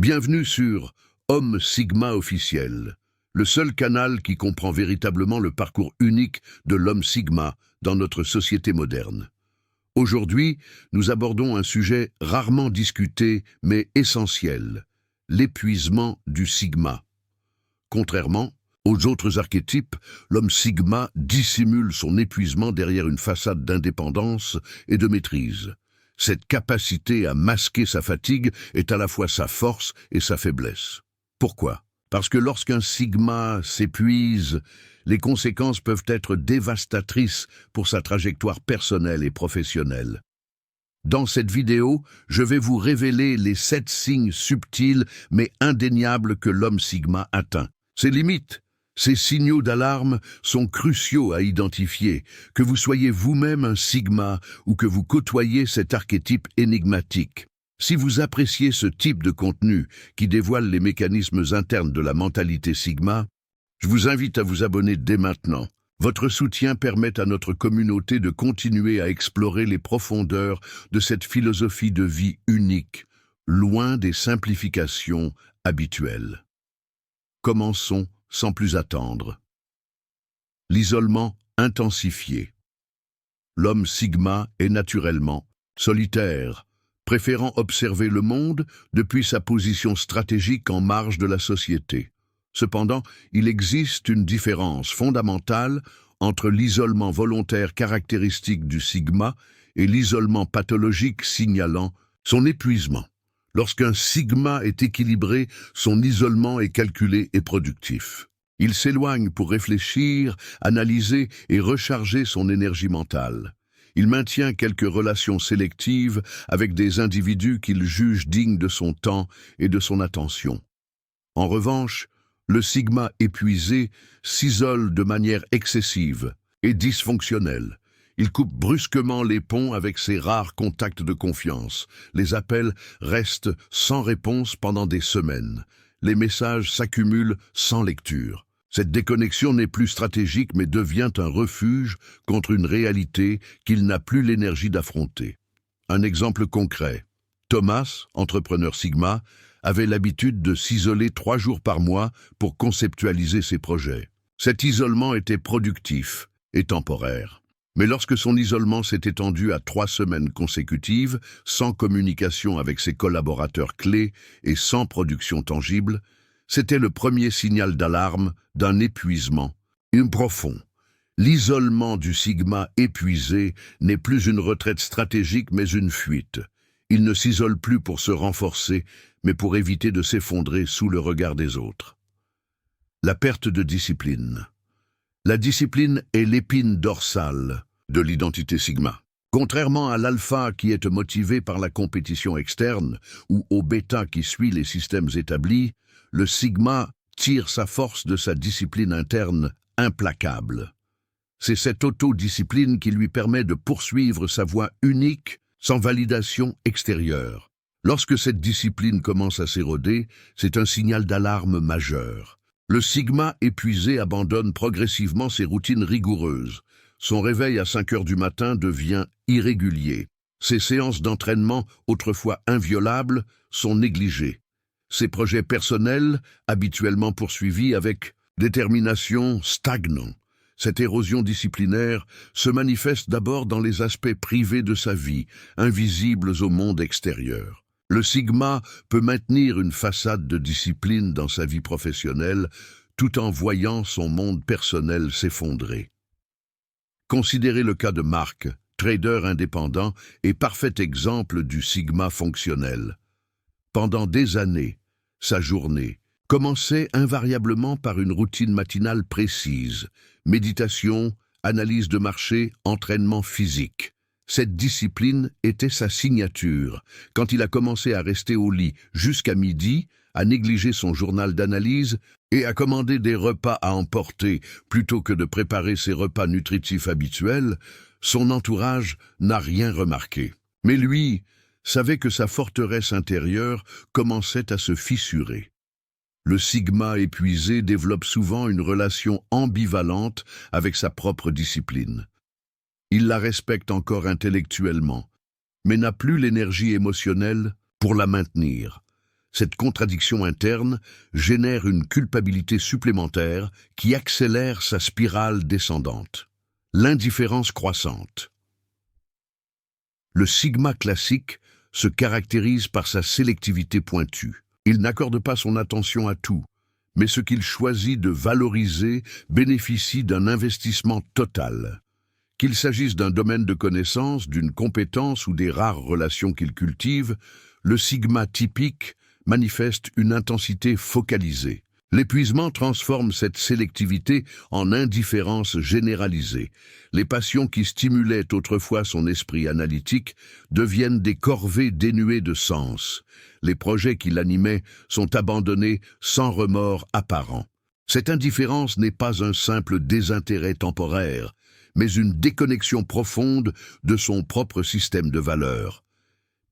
Bienvenue sur Homme Sigma officiel, le seul canal qui comprend véritablement le parcours unique de l'homme Sigma dans notre société moderne. Aujourd'hui, nous abordons un sujet rarement discuté mais essentiel, l'épuisement du Sigma. Contrairement aux autres archétypes, l'homme Sigma dissimule son épuisement derrière une façade d'indépendance et de maîtrise. Cette capacité à masquer sa fatigue est à la fois sa force et sa faiblesse. Pourquoi? Parce que lorsqu'un Sigma s'épuise, les conséquences peuvent être dévastatrices pour sa trajectoire personnelle et professionnelle. Dans cette vidéo, je vais vous révéler les 7 signes subtils mais indéniables que l'homme Sigma atteint. Ses limites, ces signaux d'alarme sont cruciaux à identifier, que vous soyez vous-même un Sigma ou que vous côtoyez cet archétype énigmatique. Si vous appréciez ce type de contenu qui dévoile les mécanismes internes de la mentalité Sigma, je vous invite à vous abonner dès maintenant. Votre soutien permet à notre communauté de continuer à explorer les profondeurs de cette philosophie de vie unique, loin des simplifications habituelles. Commençons sans plus attendre. L'isolement intensifié. L'homme Sigma est naturellement solitaire, préférant observer le monde depuis sa position stratégique en marge de la société. Cependant, il existe une différence fondamentale entre l'isolement volontaire caractéristique du Sigma et l'isolement pathologique signalant son épuisement. Lorsqu'un Sigma est équilibré, son isolement est calculé et productif. Il s'éloigne pour réfléchir, analyser et recharger son énergie mentale. Il maintient quelques relations sélectives avec des individus qu'il juge dignes de son temps et de son attention. En revanche, le Sigma épuisé s'isole de manière excessive et dysfonctionnelle. Il coupe brusquement les ponts avec ses rares contacts de confiance. Les appels restent sans réponse pendant des semaines. Les messages s'accumulent sans lecture. Cette déconnexion n'est plus stratégique mais devient un refuge contre une réalité qu'il n'a plus l'énergie d'affronter. Un exemple concret. Thomas, entrepreneur Sigma, avait l'habitude de s'isoler 3 jours par mois pour conceptualiser ses projets. Cet isolement était productif et temporaire. Mais lorsque son isolement s'est étendu à 3 semaines consécutives, sans communication avec ses collaborateurs clés et sans production tangible, c'était le premier signal d'alarme d'un épuisement profond. L'isolement du Sigma épuisé n'est plus une retraite stratégique mais une fuite. Il ne s'isole plus pour se renforcer, mais pour éviter de s'effondrer sous le regard des autres. La perte de discipline. La discipline est l'épine dorsale de l'identité Sigma. Contrairement à l'alpha qui est motivé par la compétition externe ou au bêta qui suit les systèmes établis, le Sigma tire sa force de sa discipline interne implacable. C'est cette autodiscipline qui lui permet de poursuivre sa voie unique sans validation extérieure. Lorsque cette discipline commence à s'éroder, c'est un signal d'alarme majeur. Le Sigma épuisé abandonne progressivement ses routines rigoureuses. Son réveil à 5 heures du matin devient irrégulier. Ses séances d'entraînement, autrefois inviolables, sont négligées. Ses projets personnels, habituellement poursuivis avec détermination, stagnent. Cette érosion disciplinaire se manifeste d'abord dans les aspects privés de sa vie, invisibles au monde extérieur. Le Sigma peut maintenir une façade de discipline dans sa vie professionnelle tout en voyant son monde personnel s'effondrer. Considérez le cas de Mark, trader indépendant et parfait exemple du Sigma fonctionnel. Pendant des années, sa journée commençait invariablement par une routine matinale précise, méditation, analyse de marché, entraînement physique. Cette discipline était sa signature. Quand il a commencé à rester au lit jusqu'à midi, à négliger son journal d'analyse et à commander des repas à emporter plutôt que de préparer ses repas nutritifs habituels, son entourage n'a rien remarqué. Mais lui savait que sa forteresse intérieure commençait à se fissurer. Le Sigma épuisé développe souvent une relation ambivalente avec sa propre discipline. Il la respecte encore intellectuellement, mais n'a plus l'énergie émotionnelle pour la maintenir. Cette contradiction interne génère une culpabilité supplémentaire qui accélère sa spirale descendante. L'indifférence croissante. Le sigma classique se caractérise par sa sélectivité pointue. Il n'accorde pas son attention à tout, mais ce qu'il choisit de valoriser bénéficie d'un investissement total. Qu'il s'agisse d'un domaine de connaissance, d'une compétence ou des rares relations qu'il cultive, le sigma typique manifeste une intensité focalisée. L'épuisement transforme cette sélectivité en indifférence généralisée. Les passions qui stimulaient autrefois son esprit analytique deviennent des corvées dénuées de sens. Les projets qui l'animaient sont abandonnés sans remords apparent. Cette indifférence n'est pas un simple désintérêt temporaire, mais une déconnexion profonde de son propre système de valeurs.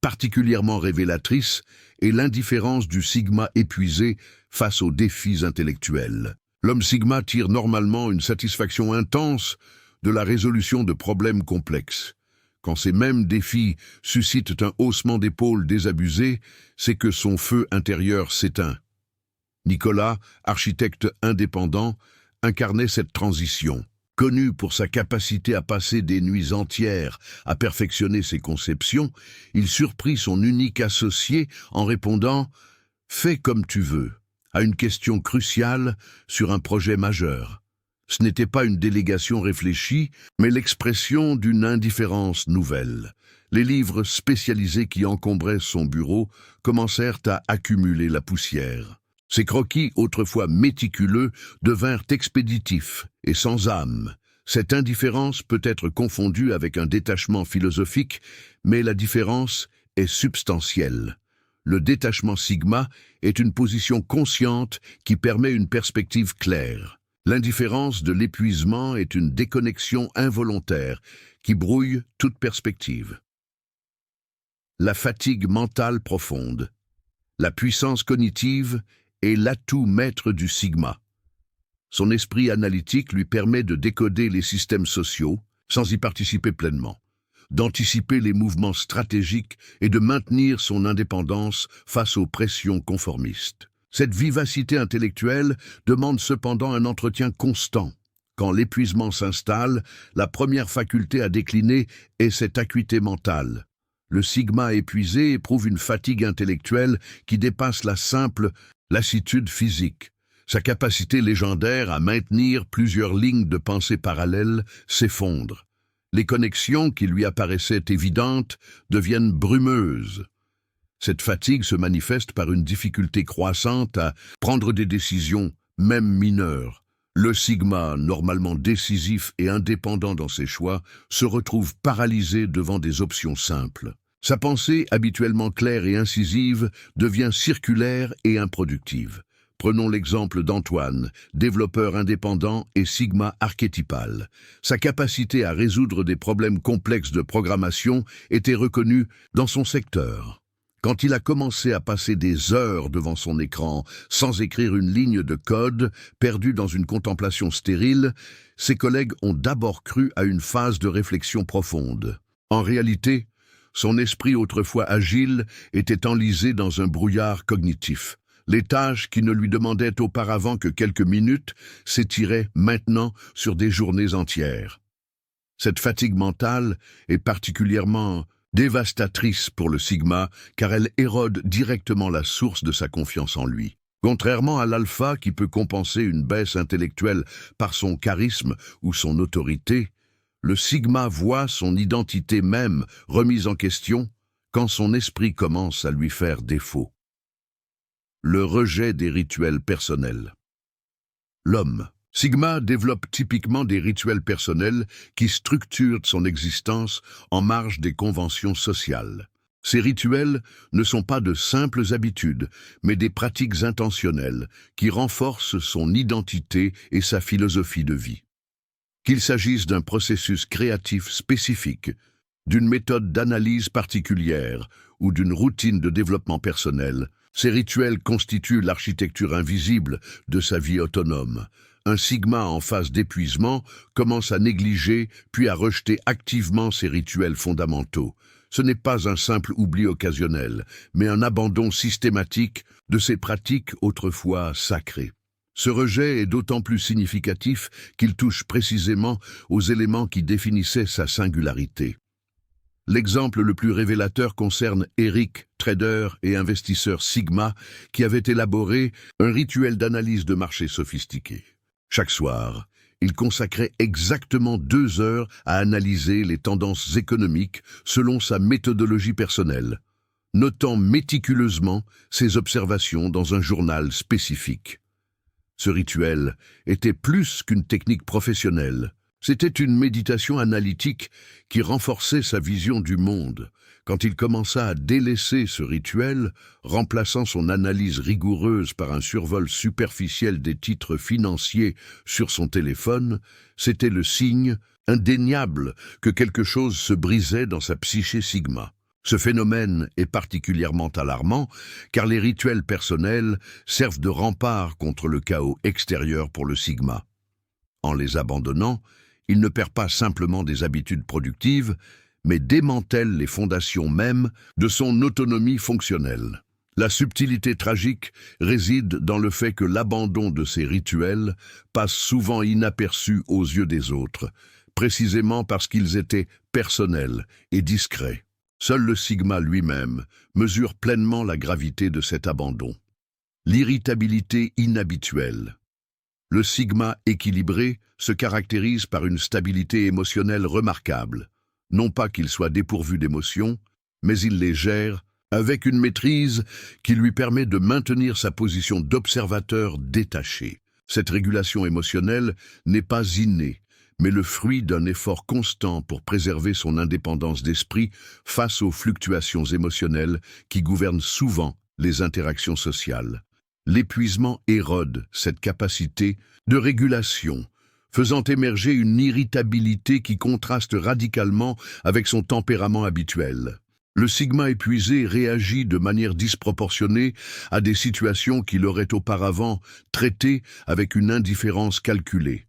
Particulièrement révélatrice est l'indifférence du sigma épuisé face aux défis intellectuels. L'homme sigma tire normalement une satisfaction intense de la résolution de problèmes complexes. Quand ces mêmes défis suscitent un haussement d'épaules désabusé, c'est que son feu intérieur s'éteint. Nicolas, architecte indépendant, incarnait cette transition. Connu pour sa capacité à passer des nuits entières à perfectionner ses conceptions, il surprit son unique associé en répondant « Fais comme tu veux » à une question cruciale sur un projet majeur. Ce n'était pas une délégation réfléchie, mais l'expression d'une indifférence nouvelle. Les livres spécialisés qui encombraient son bureau commencèrent à accumuler la poussière. Ses croquis, autrefois méticuleux, devinrent expéditifs et sans âme. Cette indifférence peut être confondue avec un détachement philosophique, mais la différence est substantielle. Le détachement sigma est une position consciente qui permet une perspective claire. L'indifférence de l'épuisement est une déconnexion involontaire qui brouille toute perspective. La fatigue mentale profonde. La puissance cognitive est l'atout maître du sigma. Son esprit analytique lui permet de décoder les systèmes sociaux sans y participer pleinement, d'anticiper les mouvements stratégiques et de maintenir son indépendance face aux pressions conformistes. Cette vivacité intellectuelle demande cependant un entretien constant. Quand l'épuisement s'installe, la première faculté à décliner est cette acuité mentale. Le sigma épuisé éprouve une fatigue intellectuelle qui dépasse la simple lassitude physique. Sa capacité légendaire à maintenir plusieurs lignes de pensée parallèles s'effondre. Les connexions qui lui apparaissaient évidentes deviennent brumeuses. Cette fatigue se manifeste par une difficulté croissante à prendre des décisions, même mineures. Le sigma, normalement décisif et indépendant dans ses choix, se retrouve paralysé devant des options simples. Sa pensée, habituellement claire et incisive, devient circulaire et improductive. Prenons l'exemple d'Antoine, développeur indépendant et sigma archétypal. Sa capacité à résoudre des problèmes complexes de programmation était reconnue dans son secteur. Quand il a commencé à passer des heures devant son écran sans écrire une ligne de code, perdu dans une contemplation stérile, ses collègues ont d'abord cru à une phase de réflexion profonde. En réalité, son esprit autrefois agile était enlisé dans un brouillard cognitif. Les tâches qui ne lui demandaient auparavant que quelques minutes s'étiraient maintenant sur des journées entières. Cette fatigue mentale est particulièrement dévastatrice pour le sigma car elle érode directement la source de sa confiance en lui. Contrairement à l'alpha qui peut compenser une baisse intellectuelle par son charisme ou son autorité, le sigma voit son identité même remise en question quand son esprit commence à lui faire défaut. Le rejet des rituels personnels. L'homme sigma développe typiquement des rituels personnels qui structurent son existence en marge des conventions sociales. Ces rituels ne sont pas de simples habitudes, mais des pratiques intentionnelles qui renforcent son identité et sa philosophie de vie. Qu'il s'agisse d'un processus créatif spécifique, d'une méthode d'analyse particulière ou d'une routine de développement personnel, ces rituels constituent l'architecture invisible de sa vie autonome. Un sigma en phase d'épuisement commence à négliger puis à rejeter activement ces rituels fondamentaux, Ce n'est pas un simple oubli occasionnel, mais un abandon systématique de ces pratiques autrefois sacrées. Ce rejet est d'autant plus significatif qu'il touche précisément aux éléments qui définissaient sa singularité. L'exemple le plus révélateur concerne Eric, trader et investisseur Sigma, qui avait élaboré un rituel d'analyse de marché sophistiqué. Chaque soir, il consacrait exactement 2 heures à analyser les tendances économiques selon sa méthodologie personnelle, notant méticuleusement ses observations dans un journal spécifique. Ce rituel était plus qu'une technique professionnelle. C'était une méditation analytique qui renforçait sa vision du monde. Quand il commença à délaisser ce rituel, remplaçant son analyse rigoureuse par un survol superficiel des titres financiers sur son téléphone, c'était le signe indéniable que quelque chose se brisait dans sa psyché Sigma. Ce phénomène est particulièrement alarmant car les rituels personnels servent de rempart contre le chaos extérieur pour le Sigma. En les abandonnant, il ne perd pas simplement des habitudes productives, mais démantèle les fondations mêmes de son autonomie fonctionnelle. La subtilité tragique réside dans le fait que l'abandon de ces rituels passe souvent inaperçu aux yeux des autres, précisément parce qu'ils étaient personnels et discrets. Seul le Sigma lui-même mesure pleinement la gravité de cet abandon. L'irritabilité inhabituelle. Le Sigma équilibré se caractérise par une stabilité émotionnelle remarquable. Non pas qu'il soit dépourvu d'émotions, mais il les gère avec une maîtrise qui lui permet de maintenir sa position d'observateur détaché. Cette régulation émotionnelle n'est pas innée, mais le fruit d'un effort constant pour préserver son indépendance d'esprit face aux fluctuations émotionnelles qui gouvernent souvent les interactions sociales. L'épuisement érode cette capacité de régulation, faisant émerger une irritabilité qui contraste radicalement avec son tempérament habituel. Le Sigma épuisé réagit de manière disproportionnée à des situations qu'il aurait auparavant traitées avec une indifférence calculée.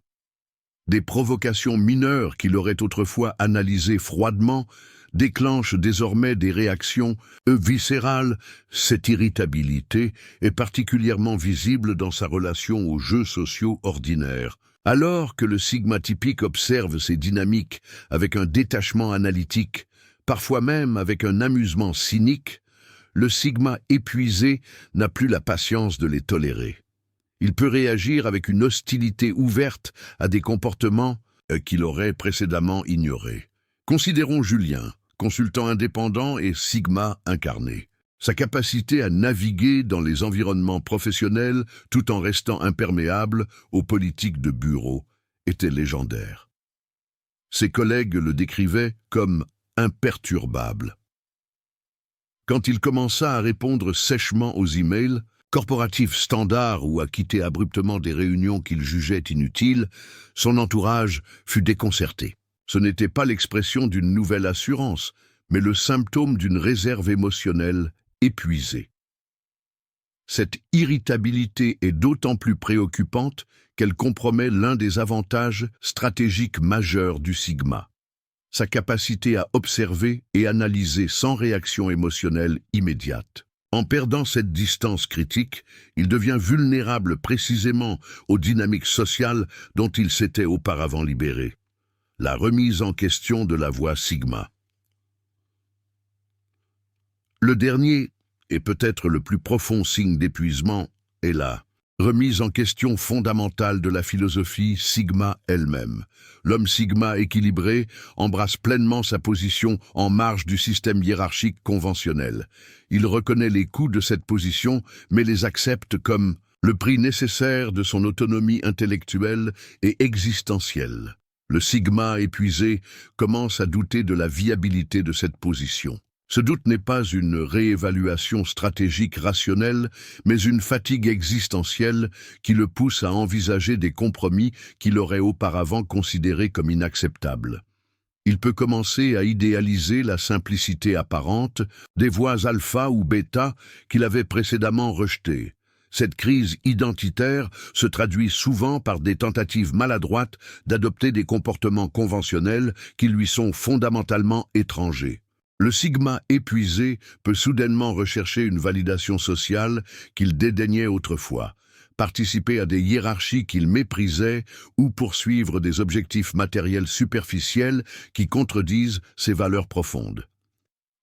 Des provocations mineures qu'il aurait autrefois analysées froidement déclenchent désormais des réactions viscérales. Cette irritabilité est particulièrement visible dans sa relation aux jeux sociaux ordinaires. Alors que le Sigma typique observe ces dynamiques avec un détachement analytique, parfois même avec un amusement cynique, le Sigma épuisé n'a plus la patience de les tolérer. Il peut réagir avec une hostilité ouverte à des comportements qu'il aurait précédemment ignorés. Considérons Julien, consultant indépendant et Sigma incarné. Sa capacité à naviguer dans les environnements professionnels tout en restant imperméable aux politiques de bureau était légendaire. Ses collègues le décrivaient comme imperturbable. Quand il commença à répondre sèchement aux emails, corporatifs standards ou à quitter abruptement des réunions qu'il jugeait inutiles, son entourage fut déconcerté. Ce n'était pas l'expression d'une nouvelle assurance, mais le symptôme d'une réserve émotionnelle épuisée. Cette irritabilité est d'autant plus préoccupante qu'elle compromet l'un des avantages stratégiques majeurs du Sigma, sa capacité à observer et analyser sans réaction émotionnelle immédiate. En perdant cette distance critique, il devient vulnérable précisément aux dynamiques sociales dont il s'était auparavant libéré. La remise en question de la voie Sigma. Le dernier, et peut-être le plus profond signe d'épuisement, est la remise en question fondamentale de la philosophie Sigma elle-même. L'homme Sigma équilibré embrasse pleinement sa position en marge du système hiérarchique conventionnel. Il reconnaît les coûts de cette position, mais les accepte comme le prix nécessaire de son autonomie intellectuelle et existentielle. Le Sigma épuisé commence à douter de la viabilité de cette position. Ce doute n'est pas une réévaluation stratégique rationnelle, mais une fatigue existentielle qui le pousse à envisager des compromis qu'il aurait auparavant considérés comme inacceptables. Il peut commencer à idéaliser la simplicité apparente des voies alpha ou bêta qu'il avait précédemment rejetées. Cette crise identitaire se traduit souvent par des tentatives maladroites d'adopter des comportements conventionnels qui lui sont fondamentalement étrangers. Le sigma épuisé peut soudainement rechercher une validation sociale qu'il dédaignait autrefois, participer à des hiérarchies qu'il méprisait ou poursuivre des objectifs matériels superficiels qui contredisent ses valeurs profondes.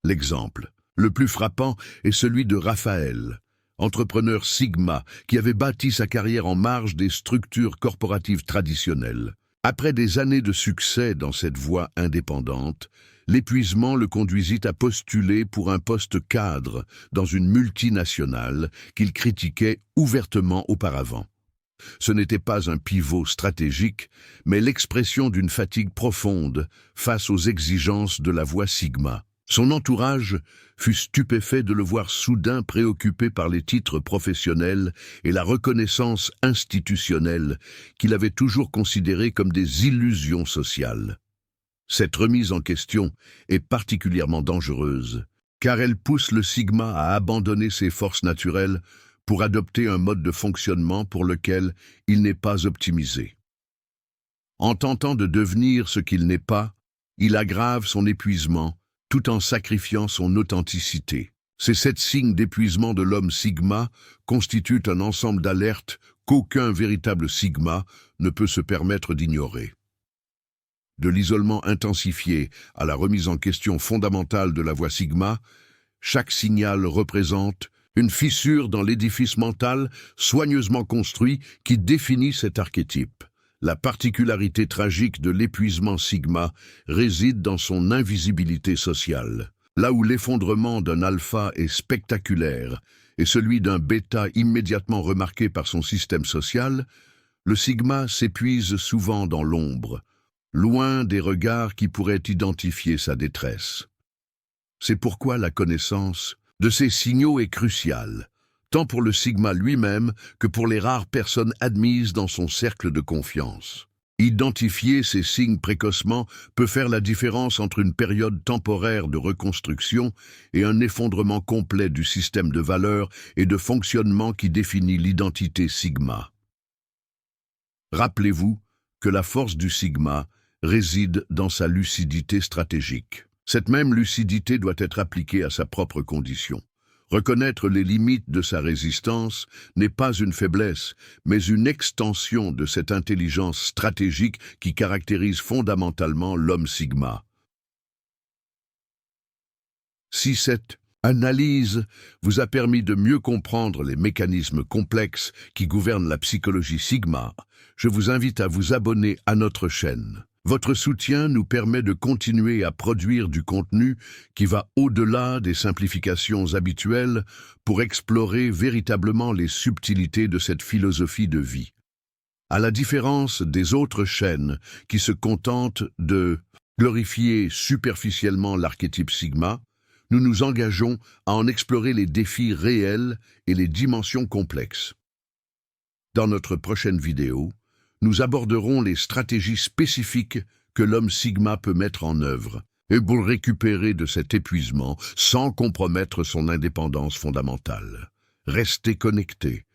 L'exemple le plus frappant est celui de Raphaël, entrepreneur sigma qui avait bâti sa carrière en marge des structures corporatives traditionnelles. Après des années de succès dans cette voie indépendante, l'épuisement le conduisit à postuler pour un poste cadre dans une multinationale qu'il critiquait ouvertement auparavant. Ce n'était pas un pivot stratégique, mais l'expression d'une fatigue profonde face aux exigences de la voie sigma. Son entourage fut stupéfait de le voir soudain préoccupé par les titres professionnels et la reconnaissance institutionnelle qu'il avait toujours considérés comme des illusions sociales. Cette remise en question est particulièrement dangereuse, car elle pousse le sigma à abandonner ses forces naturelles pour adopter un mode de fonctionnement pour lequel il n'est pas optimisé. En tentant de devenir ce qu'il n'est pas, il aggrave son épuisement, tout en sacrifiant son authenticité. Ces 7 signes d'épuisement de l'homme sigma constituent un ensemble d'alertes qu'aucun véritable sigma ne peut se permettre d'ignorer. De l'isolement intensifié à la remise en question fondamentale de la voie sigma, chaque signal représente une fissure dans l'édifice mental soigneusement construit qui définit cet archétype. La particularité tragique de l'épuisement sigma réside dans son invisibilité sociale. Là où l'effondrement d'un alpha est spectaculaire et celui d'un bêta immédiatement remarqué par son système social, le sigma s'épuise souvent dans l'ombre, loin des regards qui pourraient identifier sa détresse. C'est pourquoi la connaissance de ces signaux est cruciale, tant pour le sigma lui-même que pour les rares personnes admises dans son cercle de confiance. Identifier ces signes précocement peut faire la différence entre une période temporaire de reconstruction et un effondrement complet du système de valeurs et de fonctionnement qui définit l'identité sigma. Rappelez-vous que la force du sigma réside dans sa lucidité stratégique. Cette même lucidité doit être appliquée à sa propre condition. Reconnaître les limites de sa résistance n'est pas une faiblesse, mais une extension de cette intelligence stratégique qui caractérise fondamentalement l'homme sigma. Si cette analyse vous a permis de mieux comprendre les mécanismes complexes qui gouvernent la psychologie sigma, je vous invite à vous abonner à notre chaîne. Votre soutien nous permet de continuer à produire du contenu qui va au-delà des simplifications habituelles pour explorer véritablement les subtilités de cette philosophie de vie. À la différence des autres chaînes qui se contentent de glorifier superficiellement l'archétype sigma, nous nous engageons à en explorer les défis réels et les dimensions complexes. Dans notre prochaine vidéo, nous aborderons les stratégies spécifiques que l'homme sigma peut mettre en œuvre et pour récupérer de cet épuisement sans compromettre son indépendance fondamentale. Restez connectés